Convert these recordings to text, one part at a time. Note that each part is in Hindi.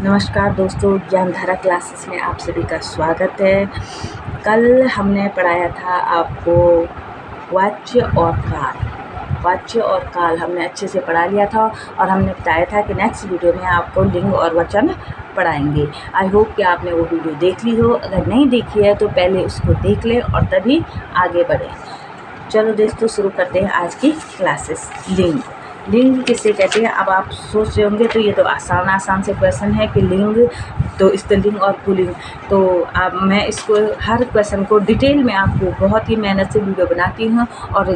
नमस्कार दोस्तों, ज्ञानधारा क्लासेस में आप सभी का स्वागत है। कल हमने पढ़ाया था आपको वाच्य और काल। वाच्य और काल हमने अच्छे से पढ़ा लिया था और हमने बताया था कि नेक्स्ट वीडियो में आपको लिंग और वचन पढ़ाएंगे। आई होप कि आपने वो वीडियो देख ली हो। अगर नहीं देखी है तो पहले उसको देख लें और तभी आगे बढ़ें। चलो दोस्तों, शुरू करते हैं आज की क्लासेस। लिंग किसे कहते हैं? अब आप सोच रहे होंगे तो ये तो आसान से क्वेश्चन है कि लिंग तो स्त्रीलिंग और पुल्लिंग। तो अब मैं इसको हर क्वेश्चन को डिटेल में आपको बहुत ही मेहनत से वीडियो बनाती हूँ और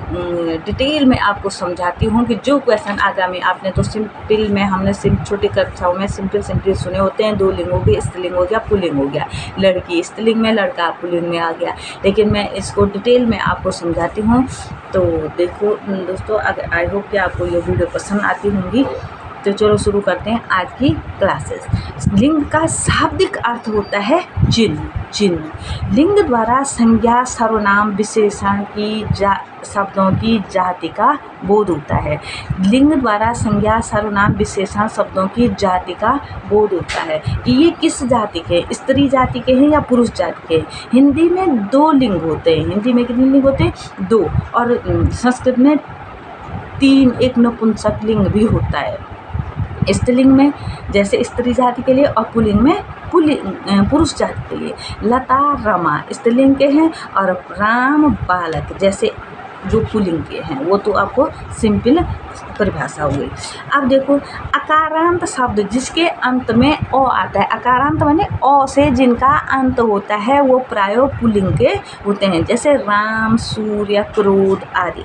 डिटेल में आपको समझाती हूँ कि जो क्वेश्चन आगामी आपने तो सिंपल में हमने छोटी कक्षाओं में सिंपल सुने होते हैं। 2 लिंग हो गए, स्त्रीलिंग हो गया, पुल्लिंग हो गया। लड़की स्त्रीलिंग में, लड़का पुल्लिंग में आ गया। लेकिन मैं इसको डिटेल में आपको समझाती हूँ। तो देखो दोस्तों, अगर आई होप कि आपको ये वीडियो पसंद आती होंगी। तो चलो शुरू करते हैं आज की क्लासेस। लिंग का शाब्दिक अर्थ होता है चिन्ह। लिंग द्वारा संज्ञा, सर्वनाम, विशेषण की शब्दों की जाति का बोध होता है। लिंग द्वारा संज्ञा, सर्वनाम, विशेषण शब्दों की जाति का बोध होता है कि ये किस जाति के, स्त्री जाति के हैं या पुरुष जाति के। हिंदी में 2 लिंग होते हैं। हिंदी में कितने लिंग होते हैं? 2। और संस्कृत में 3, एक नपुंसक लिंग भी होता है। स्त्रीलिंग में जैसे स्त्री जाति के लिए और पुल्लिंग में पुरुष जाति के लिए। लता, रमा स्त्रीलिंग के हैं और राम, बालक जैसे जो पुल्लिंग के हैं। वो तो आपको सिंपल परिभाषा हो गई। अब देखो, अकारांत शब्द जिसके अंत में ओ आता है। अकारांत माने ओ से जिनका अंत होता है वो प्रायः पुल्लिंग के होते हैं, जैसे राम, सूर्य, क्रोध आदि।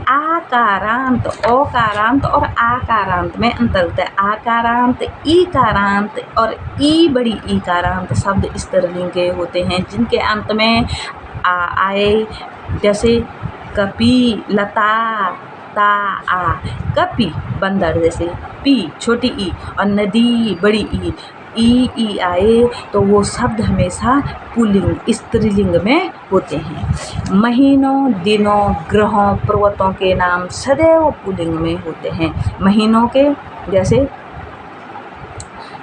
आकारांत, ओकारांत और आकारांत में अंतर होता है। आकारांत, ईकारांत और ई बड़ी ईकारांत शब्द स्त्रीलिंग के होते हैं जिनके अंत में आ आए, जैसे कपि, लता, ता, आ। कपि बंदर जैसे, पी छोटी ई और नदी बड़ी ई आए तो वो शब्द हमेशा पुल्लिंग स्त्रीलिंग में होते हैं। महीनों, दिनों, ग्रहों, पर्वतों के नाम सदैव पुल्लिंग में होते हैं। महीनों के जैसे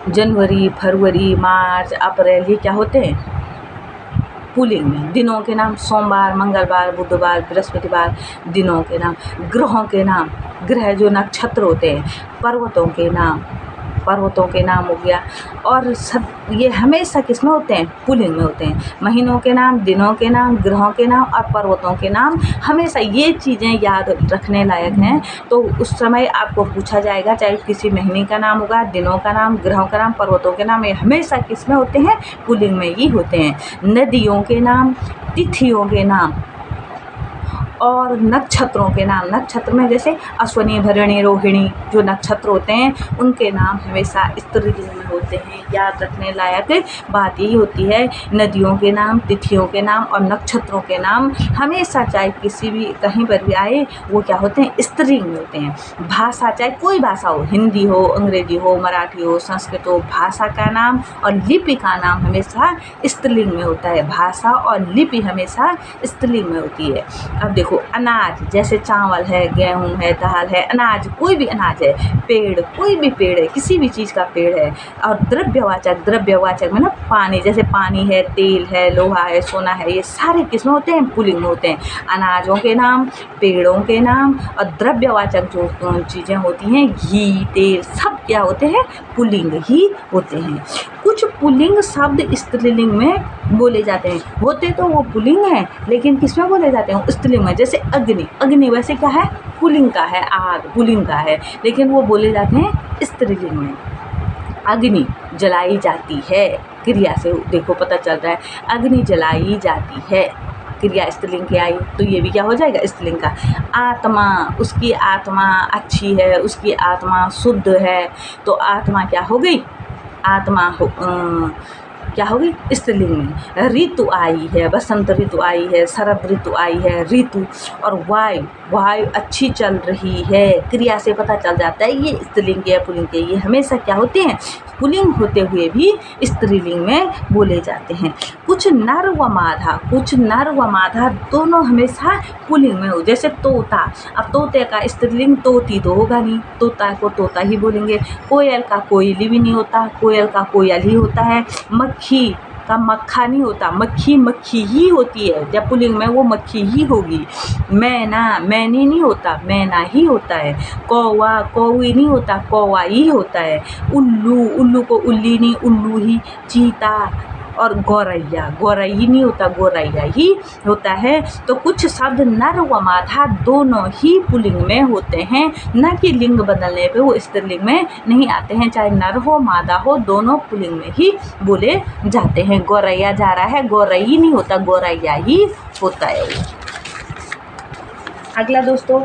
जनवरी, फरवरी, मार्च, अप्रैल, ये क्या होते हैं? पुल्लिंग में। दिनों के नाम सोमवार, मंगलवार, बुधवार, बृहस्पतिवार दिनों के नाम। ग्रहों के नाम, ग्रह जो नक्षत्र होते हैं। पर्वतों के नाम हो गया। और सब ये हमेशा किस में होते हैं? पुल्लिंग में होते हैं। महीनों के नाम, दिनों के नाम, ग्रहों के नाम और पर्वतों के नाम हमेशा ये चीज़ें याद रखने लायक हैं। तो उस समय आपको पूछा जाएगा, चाहे किसी महीने का नाम होगा, दिनों का नाम, ग्रहों का नाम, पर्वतों के नाम, ये हमेशा किस में होते हैं? पुल्लिंग में ही होते हैं। नदियों के नाम, तिथियों के नाम और नक्षत्रों के नाम। नक्षत्र में जैसे अश्विनी, भरणी, रोहिणी जो नक्षत्र होते हैं उनके नाम हमेशा स्त्रीलिंग में होते हैं। याद रखने लायक बात यही होती है। नदियों के नाम, तिथियों के नाम और नक्षत्रों के नाम हमेशा, चाहे किसी भी कहीं पर भी आए, वो क्या होते हैं? स्त्रीलिंग में होते हैं। भाषा, चाहे कोई भाषा हो, हिंदी हो, अंग्रेजी हो, मराठी हो, संस्कृत हो, भाषा का नाम और लिपि का नाम हमेशा स्त्रीलिंग में होता है। भाषा और लिपि हमेशा स्त्रीलिंग में होती है। अब देखो, अनाज जैसे चावल है, गेहूं है, दाल है, अनाज कोई भी अनाज है। पेड़, कोई भी पेड़ है, किसी भी चीज़ का पेड़ है। और द्रव्यवाचक में ना पानी, जैसे पानी है, तेल है, लोहा है, सोना है, ये सारे किस में होते हैं? पुल्लिंग में होते हैं। अनाजों के नाम, पेड़ों के नाम और द्रव्यवाचक जो चीज़ें होती हैं, घी, तेल, सब क्या होते हैं? पुल्लिंग ही होते हैं। कुछ पुल्लिंग शब्द स्त्रीलिंग में बोले जाते हैं। होते तो वो पुल्लिंग है लेकिन किस में बोले जाते हैं? स्त्रीलिंग में। जैसे अग्नि, अग्नि वैसे क्या है? पुल्लिंग का है। आग पुल्लिंग का है लेकिन वो बोले जाते हैं स्त्रीलिंग में। अग्नि जलाई जाती है, क्रिया से देखो पता चल रहा है। अग्नि जलाई जाती है, क्रिया स्त्रीलिंग की आई तो ये भी क्या हो जाएगा? स्त्रीलिंग का। आत्मा, उसकी आत्मा अच्छी है, उसकी आत्मा शुद्ध है, तो आत्मा क्या हो गई? आत्मा क्या होगी, स्त्रीलिंग में। ऋतु आई है, बसंत ऋतु आई है, शरद ऋतु आई है, ऋतु। और वायु, वायु अच्छी चल रही है, क्रिया से पता चल जाता है ये स्त्रीलिंग या पुल्लिंग के। ये हमेशा क्या होते हैं, पुल्लिंग होते हुए भी स्त्रीलिंग में बोले जाते हैं। कुछ नर व मादा, कुछ नर व मादा दोनों हमेशा पुल्लिंग में हो। जैसे तोता, अब तोते का स्त्रीलिंग तोती तो होगा नहीं, तोता को तोता ही बोलेंगे। कोयल का कोयली भी नहीं होता, कोयल का कोयल ही होता है। मक्खी का मक्खा नहीं होता, मक्खी मक्खी ही होती है, जब पुल्लिंग में वो मक्खी ही होगी। मैना मैनी नहीं होता, मैना ही होता है। कौवा कौवी नहीं होता, कौवा ही होता है। उल्लू उल्लू को उल्ली नहीं, उल्लू ही। चीता और गौरैया, गौरैया नहीं होता, गौरैया ही होता है। तो कुछ शब्द नर व मादा दोनों ही पुल्लिंग में होते हैं, न कि लिंग बदलने पे वो स्त्रीलिंग में नहीं आते हैं। चाहे नर हो मादा हो, दोनों पुल्लिंग में ही बोले जाते हैं। गौरैया जा रहा है, गौरैया नहीं होता, गौरैया ही होता है वो। अगला दोस्तों,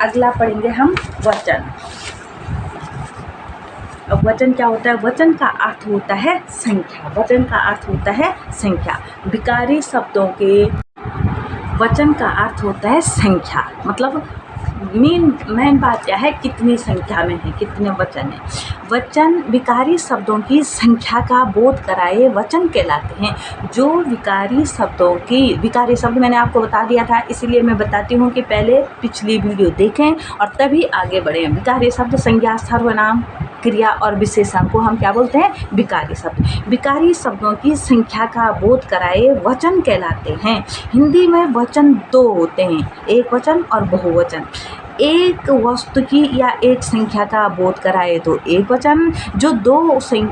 अगला पढ़ेंगे हम वचन। अब वचन क्या होता है, वचन का अर्थ होता है संख्या, वचन का अर्थ होता है संख्या। विकारी शब्दों के वचन का अर्थ होता है संख्या, मतलब मेन बात क्या है, कितनी संख्या में है, कितने वचन है। वचन विकारी शब्दों की संख्या का बोध कराए वचन कहलाते हैं। जो विकारी शब्दों की, विकारी शब्द मैंने आपको बता दिया था, इसीलिए मैं बताती हूँ कि पहले पिछली वीडियो देखें और तभी आगे बढ़ें। विकारी शब्द संज्ञा, सर्वनाम, क्रिया और विशेषण को हम क्या बोलते हैं, विकारी शब्द। विकारी शब्दों की संख्या का बोध कराए वचन कहलाते हैं। हिंदी में वचन दो होते हैं, एक वचन और बहुवचन। एक वस्तु की या एक संख्या का बोध कराए तो एक वचन, जो दो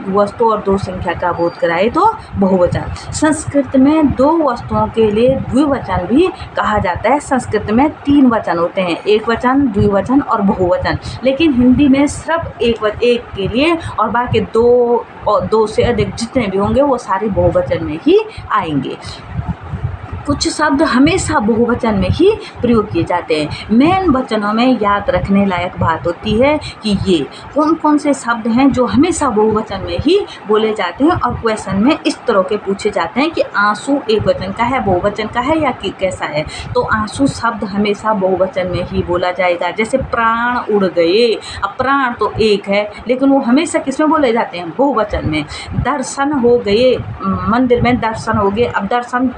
वस्तु और दो संख्या का बोध कराए तो बहुवचन। संस्कृत में दो वस्तुओं के लिए द्विवचन भी कहा जाता है। संस्कृत में 3 वचन होते हैं, एक वचन, द्विवचन और बहुवचन। लेकिन हिंदी में सिर्फ एक के लिए, और बाकी 2 और 2 से अधिक जितने भी होंगे वो सारे बहुवचन में ही आएंगे। कुछ शब्द हमेशा बहुवचन में ही प्रयोग किए जाते हैं। मेन वचनों में याद रखने लायक बात होती है कि ये कौन कौन से शब्द हैं जो हमेशा बहुवचन में ही बोले जाते हैं। और क्वेश्चन में इस तरह के पूछे जाते हैं कि आंसू एक वचन का है, बहुवचन का है या कि कैसा है। तो आंसू शब्द हमेशा बहुवचन में ही बोला जाएगा। जैसे प्राण उड़ गए, अब प्राण तो एक है लेकिन वो हमेशा किस में बोले जाते हैं, बहुवचन में। दर्शन हो गए, मंदिर में दर्शन हो गए। अब दर्शन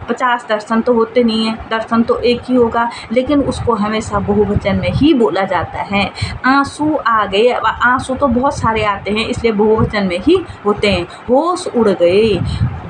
50 दर्शन तो होते नहीं हैं, दर्शन तो एक ही होगा, लेकिन उसको हमेशा बहुवचन में ही बोला जाता है। आंसू आ गए, अब आंसू तो बहुत सारे आते हैं इसलिए बहुवचन में ही होते हैं। होश उड़ गए।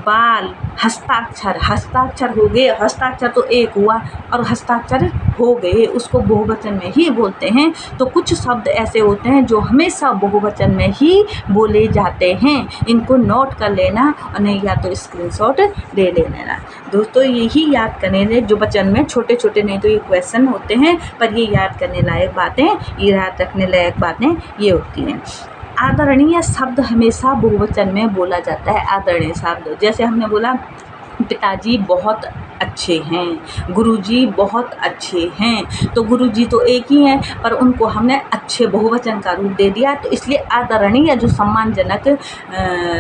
बाल, हस्ताक्षर, हस्ताक्षर हो गए, हस्ताक्षर तो एक हुआ और हस्ताक्षर हो गए, उसको बहुवचन में ही बोलते हैं। तो कुछ शब्द ऐसे होते हैं जो हमेशा बहुवचन में ही बोले जाते हैं। इनको नोट कर लेना और नहीं या तो स्क्रीनशॉट ले लेना। दोस्तों यही याद करने ले, जो वचन में छोटे छोटे नहीं तो ये क्वेश्चन होते हैं, पर ये याद करने लायक बातें, ये याद रखने लायक बातें ये होती हैं। आदरणीय शब्द हमेशा बहुवचन में बोला जाता है। आदरणीय शब्द जैसे हमने बोला, पिताजी बहुत अच्छे हैं, गुरुजी बहुत अच्छे हैं। तो गुरुजी तो एक ही हैं पर उनको हमने अच्छे बहुवचन का रूप दे दिया, तो इसलिए आदरणीय जो सम्मानजनक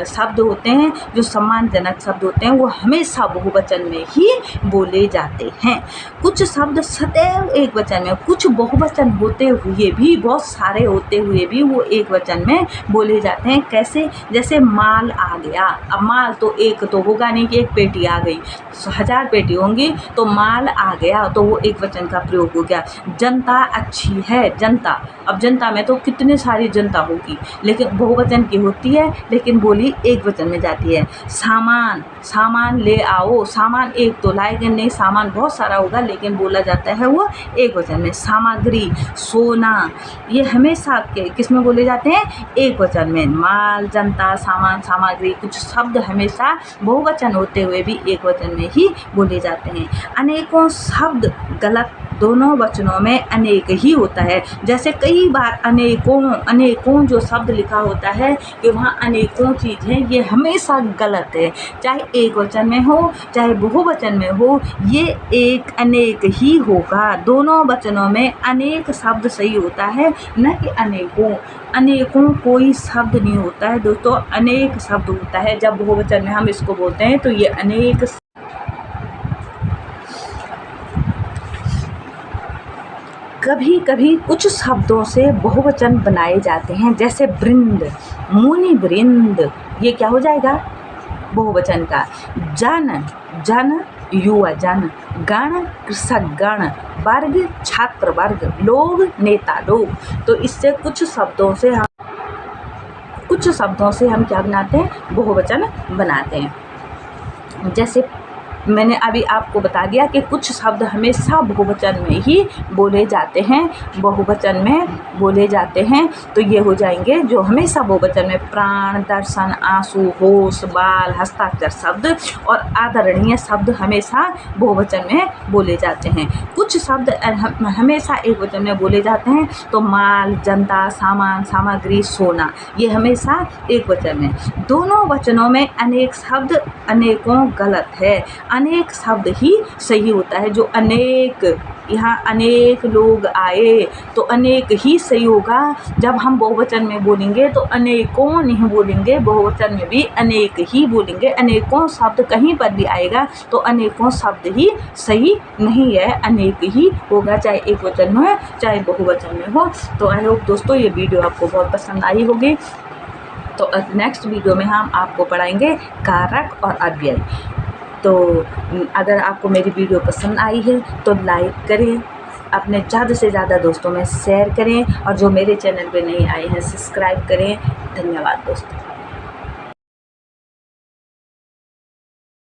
शब्द होते हैं, जो सम्मानजनक शब्द होते हैं वो हमेशा बहुवचन में ही बोले जाते हैं। कुछ शब्द सदैव एक वचन में, कुछ बहुवचन होते हुए भी, बहुत सारे होते हुए भी वो एक वचन में बोले जाते हैं। कैसे, जैसे माल आ गया। अब माल तो एक तो होगा नहीं कि एक पेटी आ गई, 1000 पेटी होंगी, तो माल आ गया तो वो एक वचन का प्रयोग हो गया। जनता अच्छी है, जनता, अब जनता में तो कितने सारी जनता होगी लेकिन बहुवचन की होती है, लेकिन बोली एक वचन में जाती है। सामान, सामान ले आओ, सामान एक तो लाएंगे नहीं, सामान बहुत सारा होगा लेकिन बोला जाता है वो एक वचन में। सामग्री, सोना, ये हमेशा किस में बोले जाते हैं, एक वचन में। माल, जनता, सामान, सामग्री, कुछ शब्द हमेशा बहुवचन होते हुए भी एक वचन में ही बोले बोले जाते हैं। अनेकों शब्द गलत दोनों वचनों में अनेक ही होता है। जैसे कई बार अनेकों जो शब्द लिखा होता है कि वहाँ अनेकों चीज़ हैं, ये हमेशा गलत है। चाहे एक वचन में हो चाहे बहुवचन में हो, ये एक अनेक ही होगा। दोनों वचनों में अनेक शब्द सही होता है, न कि अनेकों कोई शब्द नहीं होता है दोस्तों, अनेक शब्द होता है। जब बहुवचन में हम इसको बोलते हैं तो ये अनेक। कभी कभी कुछ शब्दों से बहुवचन बनाए जाते हैं, जैसे वृंद, मुनि वृंद, ये क्या हो जाएगा बहुवचन का। जन युवा जन, गण कृषक गण, वर्ग छात्र वर्ग, लोग नेता लोग। तो इससे कुछ शब्दों से हम क्या बनाते हैं, बहुवचन बनाते हैं। जैसे मैंने अभी आपको बता दिया कि कुछ शब्द हमेशा बहुवचन में ही बोले जाते हैं, बहुवचन में बोले जाते हैं। तो ये हो जाएंगे जो हमेशा बहुवचन में, प्राण, दर्शन, आंसू, होश, बाल, हस्ताक्षर शब्द और आदरणीय शब्द हमेशा बहुवचन में बोले जाते हैं। कुछ शब्द हमेशा एक वचन में बोले जाते हैं, तो माल, जनता, सामान, सामग्री, सोना, ये हमेशा एक वचन में। दोनों वचनों में अनेक शब्द अनेकों गलत है, अनेक शब्द ही सही होता है। जो अनेक, यहाँ अनेक लोग आए तो अनेक ही सही होगा। जब हम बहुवचन में बोलेंगे तो अनेकों नहीं बोलेंगे, बहुवचन में भी अनेक ही बोलेंगे। अनेकों शब्द कहीं पर भी आएगा तो अनेकों शब्द ही सही नहीं है, अनेक ही होगा, चाहे एक वचन में हो चाहे बहुवचन में हो। तो आई होप दोस्तों ये वीडियो आपको बहुत पसंद आई होगी। तो नेक्स्ट वीडियो में हम आपको पढ़ाएंगे कारक और अव्यय। तो अगर आपको मेरी वीडियो पसंद आई है तो लाइक करें, अपने ज़्यादा से ज़्यादा दोस्तों में शेयर करें, और जो मेरे चैनल पे नहीं आए हैं सब्सक्राइब करें। धन्यवाद दोस्तों।